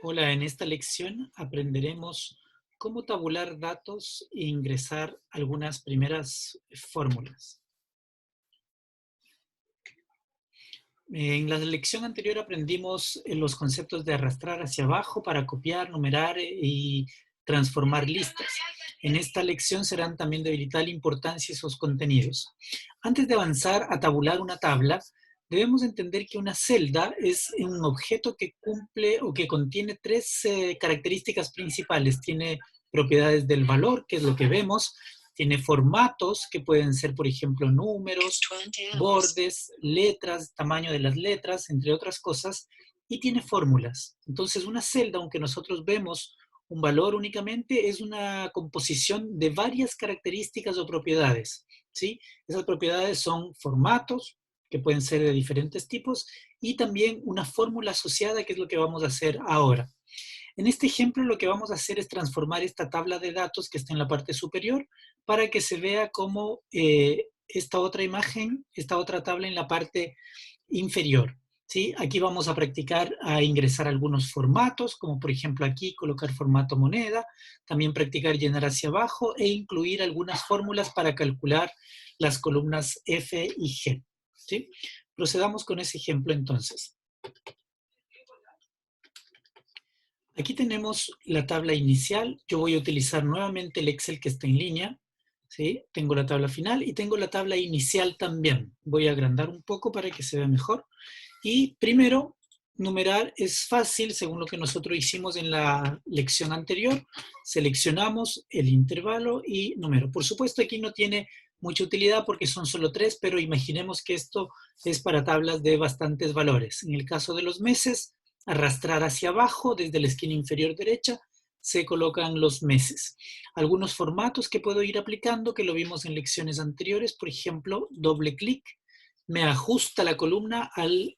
Hola, en esta lección aprenderemos cómo tabular datos e ingresar algunas primeras fórmulas. En la lección anterior aprendimos los conceptos de arrastrar hacia abajo para copiar, numerar y transformar listas. En esta lección serán también de vital importancia esos contenidos. Antes de avanzar a tabular una tabla, debemos entender que una celda es un objeto que cumple o que contiene tres características principales. Tiene propiedades del valor, que es lo que vemos, tiene formatos que pueden ser, por ejemplo, números, bordes, letras, tamaño de las letras, entre otras cosas, y tiene fórmulas. Entonces, una celda, aunque nosotros vemos un valor únicamente, es una composición de varias características o propiedades, ¿sí? Esas propiedades son formatos, que pueden ser de diferentes tipos, y también una fórmula asociada, que es lo que vamos a hacer ahora. En este ejemplo lo que vamos a hacer es transformar esta tabla de datos que está en la parte superior para que se vea como esta otra imagen, esta otra tabla en la parte inferior. ¿Sí? Aquí vamos a practicar a ingresar algunos formatos, como por ejemplo aquí colocar formato moneda, también practicar llenar hacia abajo e incluir algunas fórmulas para calcular las columnas F y G. ¿Sí? Procedamos con ese ejemplo entonces. Aquí tenemos la tabla inicial. Yo voy a utilizar nuevamente el Excel que está en línea. ¿Sí? Tengo la tabla final y tengo la tabla inicial también. Voy a agrandar un poco para que se vea mejor. Y primero, numerar es fácil, según lo que nosotros hicimos en la lección anterior. Seleccionamos el intervalo y número. Por supuesto, aquí no tiene mucha utilidad porque son solo 3, pero imaginemos que esto es para tablas de bastantes valores. En el caso de los meses, arrastrar hacia abajo desde la esquina inferior derecha se colocan los meses. Algunos formatos que puedo ir aplicando, que lo vimos en lecciones anteriores, por ejemplo, doble clic, me ajusta la columna al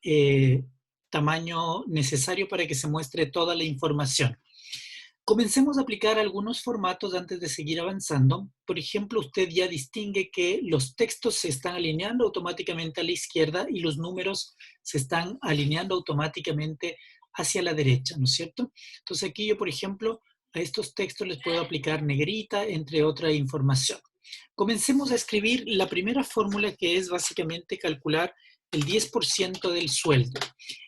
tamaño necesario para que se muestre toda la información. Comencemos a aplicar algunos formatos antes de seguir avanzando. Por ejemplo, usted ya distingue que los textos se están alineando automáticamente a la izquierda y los números se están alineando automáticamente hacia la derecha, ¿no es cierto? Entonces aquí yo, por ejemplo, a estos textos les puedo aplicar negrita, entre otra información. Comencemos a escribir la primera fórmula, que es básicamente calcular el 10% del sueldo.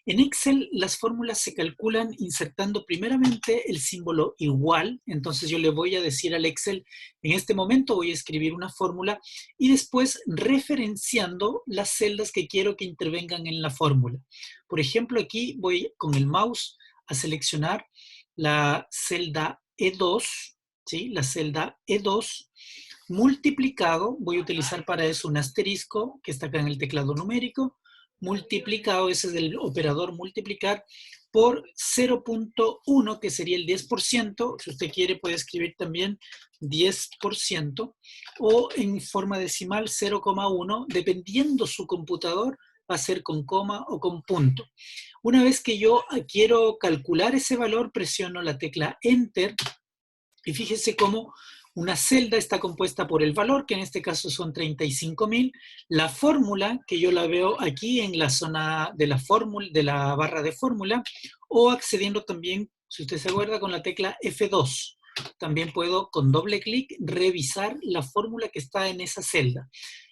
En Excel las fórmulas se calculan insertando primeramente el símbolo igual. Entonces yo le voy a decir al Excel, en este momento voy a escribir una fórmula y después referenciando las celdas que quiero que intervengan en la fórmula. Por ejemplo, aquí voy con el mouse a seleccionar la celda E2, ¿sí? La celda E2 multiplicado, voy a utilizar para eso un asterisco que está acá en el teclado numérico, multiplicado, ese es el operador multiplicar, por 0.1, que sería el 10%, si usted quiere puede escribir también 10%, o en forma decimal 0,1, dependiendo su computador, va a ser con coma o con punto. Una vez que yo quiero calcular ese valor, presiono la tecla Enter y fíjese cómo una celda está compuesta por el valor, que en este caso son 35.000. La fórmula, que yo la veo aquí en la zona de la, fórmula, de la barra de fórmula, o accediendo también, si usted se acuerda, con la tecla F2. También puedo, con doble clic, revisar la fórmula que está en esa celda.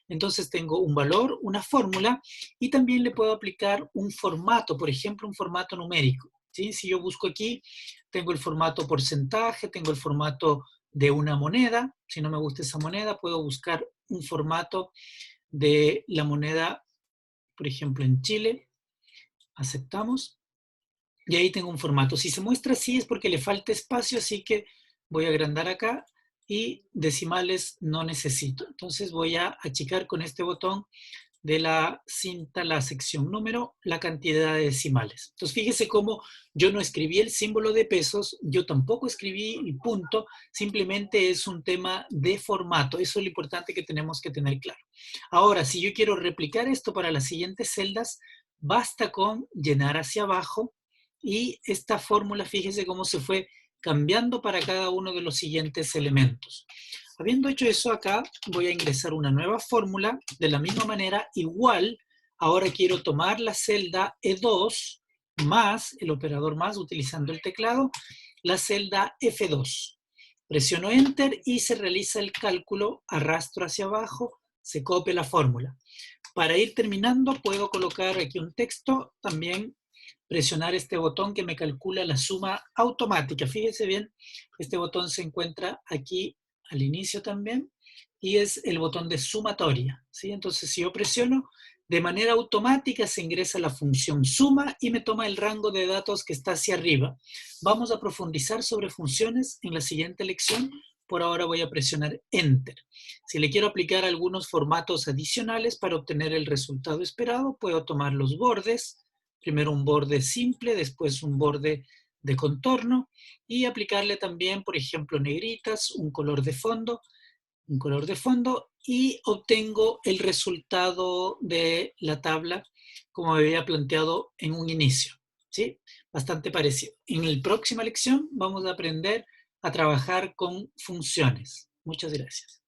Entonces tengo un valor, una fórmula, y también le puedo aplicar un formato, por ejemplo, un formato numérico. ¿Sí? Si yo busco aquí, tengo el formato porcentaje, tengo el formato de una moneda. Si no me gusta esa moneda, puedo buscar un formato de la moneda, por ejemplo, en Chile. Aceptamos. Y ahí tengo un formato. Si se muestra así es porque le falta espacio, así que voy a agrandar acá y decimales no necesito. Entonces voy a achicar con este botón de la cinta, la sección número, la cantidad de decimales. Entonces fíjese cómo yo no escribí el símbolo de pesos, yo tampoco escribí el punto, simplemente es un tema de formato. Eso es lo importante que tenemos que tener claro. Ahora, si yo quiero replicar esto para las siguientes celdas, basta con llenar hacia abajo y esta fórmula, fíjese cómo se fue cambiando para cada uno de los siguientes elementos. Habiendo hecho eso acá, voy a ingresar una nueva fórmula de la misma manera, igual. Ahora quiero tomar la celda E2 más, el operador más utilizando el teclado, la celda F2. Presiono Enter y se realiza el cálculo, arrastro hacia abajo, se copia la fórmula. Para ir terminando puedo colocar aquí un texto, también presionar este botón que me calcula la suma automática. Fíjese bien, este botón se encuentra aquí al inicio también y es el botón de sumatoria, ¿sí? Entonces si yo presiono, de manera automática se ingresa la función suma y me toma el rango de datos que está hacia arriba. Vamos a profundizar sobre funciones en la siguiente lección. Por ahora voy a presionar Enter. Si le quiero aplicar algunos formatos adicionales para obtener el resultado esperado, puedo tomar los bordes, primero un borde simple, después un borde de contorno y aplicarle también, por ejemplo, negritas, un color de fondo y obtengo el resultado de la tabla como me había planteado en un inicio, ¿sí? Bastante parecido. En la próxima lección vamos a aprender a trabajar con funciones. Muchas gracias.